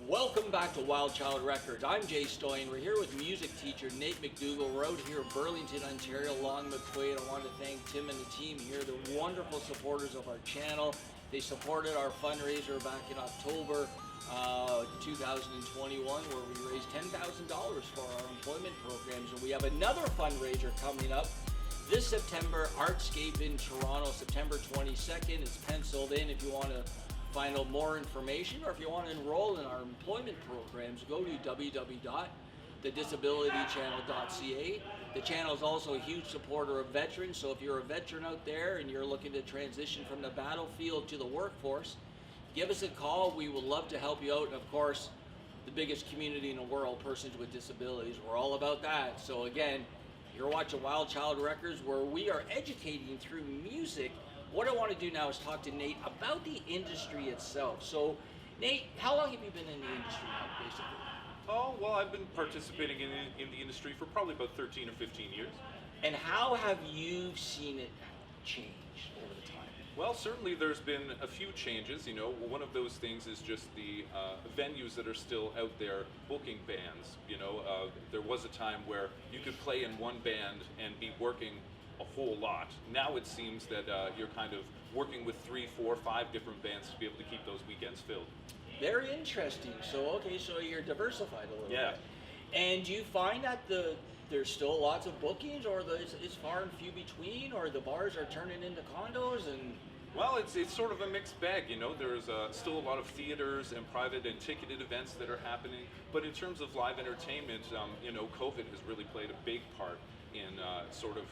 Welcome back to WILDCHILD RECORDS. I'm Jay Stoyan. We're here with music teacher Nate McDougall. We're out here in Burlington, Ontario, along McQuaid. I want to thank Tim and the team here. They're wonderful supporters of our channel. They supported our fundraiser back in October 2021, where we raised $10,000 for our employment programs. And we have another fundraiser coming up this September, Artscape in Toronto, September 22nd. It's penciled in. If you want to find out more information or if you want to enroll in our employment programs, go to www.thedisabilitychannel.ca. The channel is also a huge supporter of veterans, so if you're a veteran out there and you're looking to transition from the battlefield to the workforce, give us a call. We would love to help you out. And of course, the biggest community in the world, persons with disabilities, we're all about that. So again, you're watching WILDCHILD RECORDS, where we are educating through music. What I want to do now is talk to Nate about the industry itself. So, Nate, how long have you been in the industry now, basically? Oh, well, I've been participating in the industry for probably about 13 or 15 years. And how have you seen it change over the time? Well, certainly there's been a few changes. You know, one of those things is just the venues that are still out there booking bands. You know, there was a time where you could play in one band and be working a whole lot. Now it seems that you're kind of working with 3, 4, 5 different bands to be able to keep those weekends filled. Very interesting. So, okay, so you're diversified a little bit. And do you find that there's still lots of bookings, or it's far and few between, or the bars are turning into condos? And well, it's sort of a mixed bag, you know. There's still a lot of theaters and private and ticketed events that are happening, but in terms of live entertainment, you know, COVID has really played a big part in sort of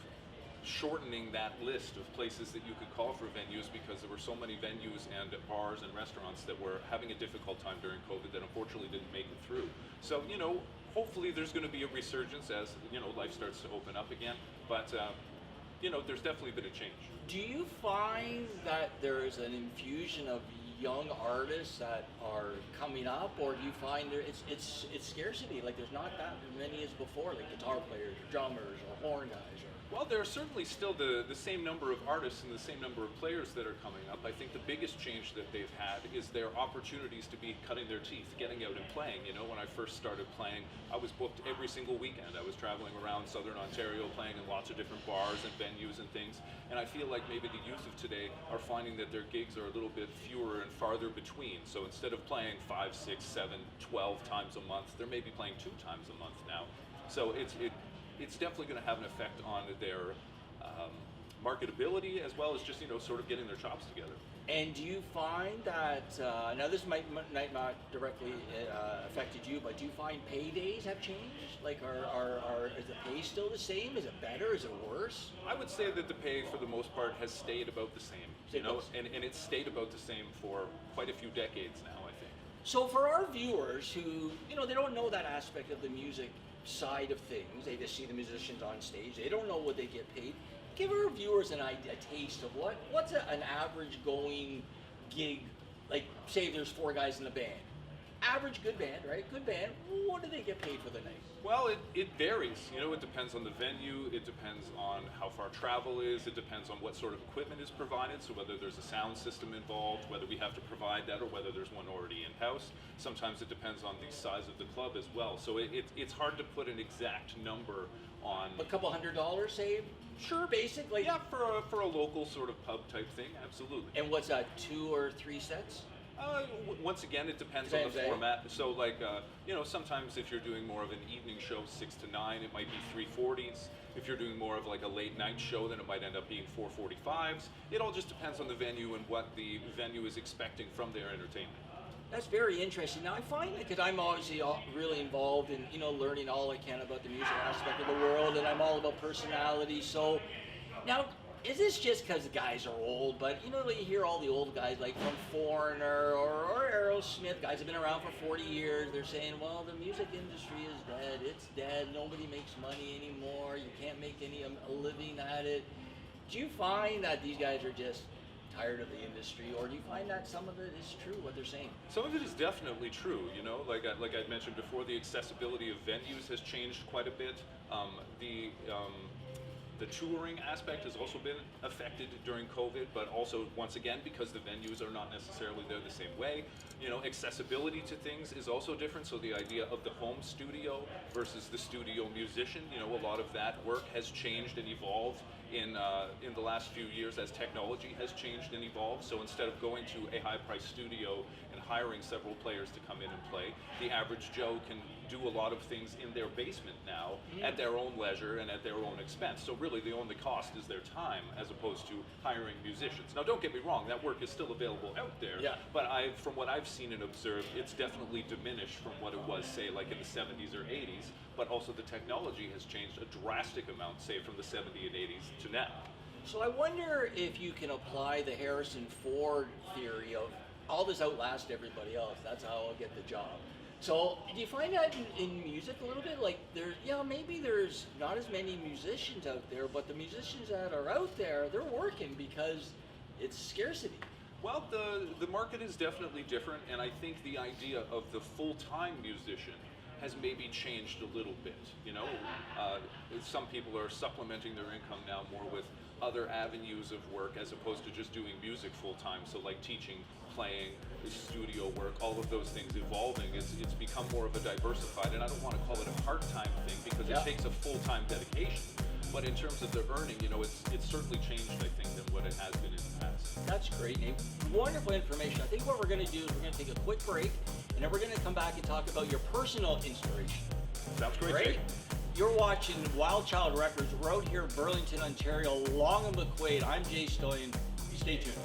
shortening that list of places that you could call for venues, because there were so many venues and bars and restaurants that were having a difficult time during COVID that unfortunately didn't make it through. So, you know, hopefully there's going to be a resurgence as, you know, life starts to open up again, but you know, there's definitely been a change. Do you find that there is an infusion of young artists that are coming up, or do you find it's scarcity, like there's not that many as before, like guitar players or drummers or horn guys? Well, there are certainly still the same number of artists and the same number of players that are coming up. I think the biggest change that they've had is their opportunities to be cutting their teeth, getting out and playing. You know, when I first started playing, I was booked every single weekend. I was traveling around Southern Ontario, playing in lots of different bars and venues and things. And I feel like maybe the youth of today are finding that their gigs are a little bit fewer and farther between. So instead of playing 5, 6, 7, 12 times a month, they're maybe playing 2 times a month now. So it's definitely going to have an effect on their marketability, as well as just, you know, sort of getting their chops together. And do you find that, now this might not directly affected you, but do you find paydays have changed? Like, is the pay still the same? Is it better? Is it worse? I would say that the pay, for the most part, has stayed about the same. You know, and it's stayed about the same for quite a few decades now, I think. So for our viewers who, you know, they don't know that aspect of the music side of things, they just see the musicians on stage, they don't know what they get paid. Give our viewers a taste of what's an average going gig, like say there's 4 guys in the band. Average good band, right? Good band. What do they get paid for the night? Well, it varies. You know, it depends on the venue. It depends on how far travel is. It depends on what sort of equipment is provided. So whether there's a sound system involved, whether we have to provide that, or whether there's one already in-house. Sometimes it depends on the size of the club as well. So it's hard to put an exact number on. A couple $100 saved? Sure, basically. Yeah, for a local sort of pub type thing, absolutely. And what's that, 2 or 3 sets? Once again, it depends on the format. So, like, you know, sometimes if you're doing more of an evening show, 6 to 9, it might be 340s. If you're doing more of like a late night show, then it might end up being 445s. It all just depends on the venue and what the venue is expecting from their entertainment. That's very interesting. Now I find that, because I'm obviously really involved in, you know, learning all I can about the music aspect of the world, and I'm all about personality. So now, is this just because the guys are old? But you know, you hear all the old guys, like from Foreigner or Aerosmith, guys have been around for 40 years. They're saying, well, the music industry is dead. It's dead. Nobody makes money anymore. You can't make a living at it. Do you find that these guys are just tired of the industry, or do you find that some of it is true, what they're saying? Some of it is definitely true, you know, like I mentioned before, the accessibility of venues has changed quite a bit. The touring aspect has also been affected during COVID, but also, once again, because the venues are not necessarily there the same way. You know, accessibility to things is also different. So the idea of the home studio versus the studio musician, you know, a lot of that work has changed and evolved in the last few years as technology has changed and evolved. So instead of going to a high-priced studio and hiring several players to come in and play, the average Joe can do a lot of things in their basement now at their own leisure and at their own expense. So really the only cost is their time as opposed to hiring musicians. Now don't get me wrong, that work is still available out there, but from what I've seen and observed, it's definitely diminished from what it was, say, like in the 70s or 80s, but also the technology has changed a drastic amount, say, from the 70s and 80s to now. So I wonder if you can apply the Harrison Ford theory of I'll just outlast everybody else. That's how I'll get the job. So do you find that in music a little bit? Like maybe there's not as many musicians out there, but the musicians that are out there, they're working because it's scarcity. Well, the market is definitely different, and I think the idea of the full-time musician has maybe changed a little bit. You know, some people are supplementing their income now more with other avenues of work as opposed to just doing music full-time. So like teaching, playing, studio work, all of those things evolving. It's become more of a diversified, and I don't want to call it a part-time thing because it takes a full-time dedication. But in terms of the earning, you know, it's certainly changed, I think, than what it has been in the past. That's great, Nate. Wonderful information. I think what we're going to do is we're going to take a quick break, and then we're going to come back and talk about your personal inspiration. Sounds great. Jake. You're watching Wild Child Records. We're out here in Burlington, Ontario, Long and McQuaid. I'm Jay Stoyan. Stay tuned.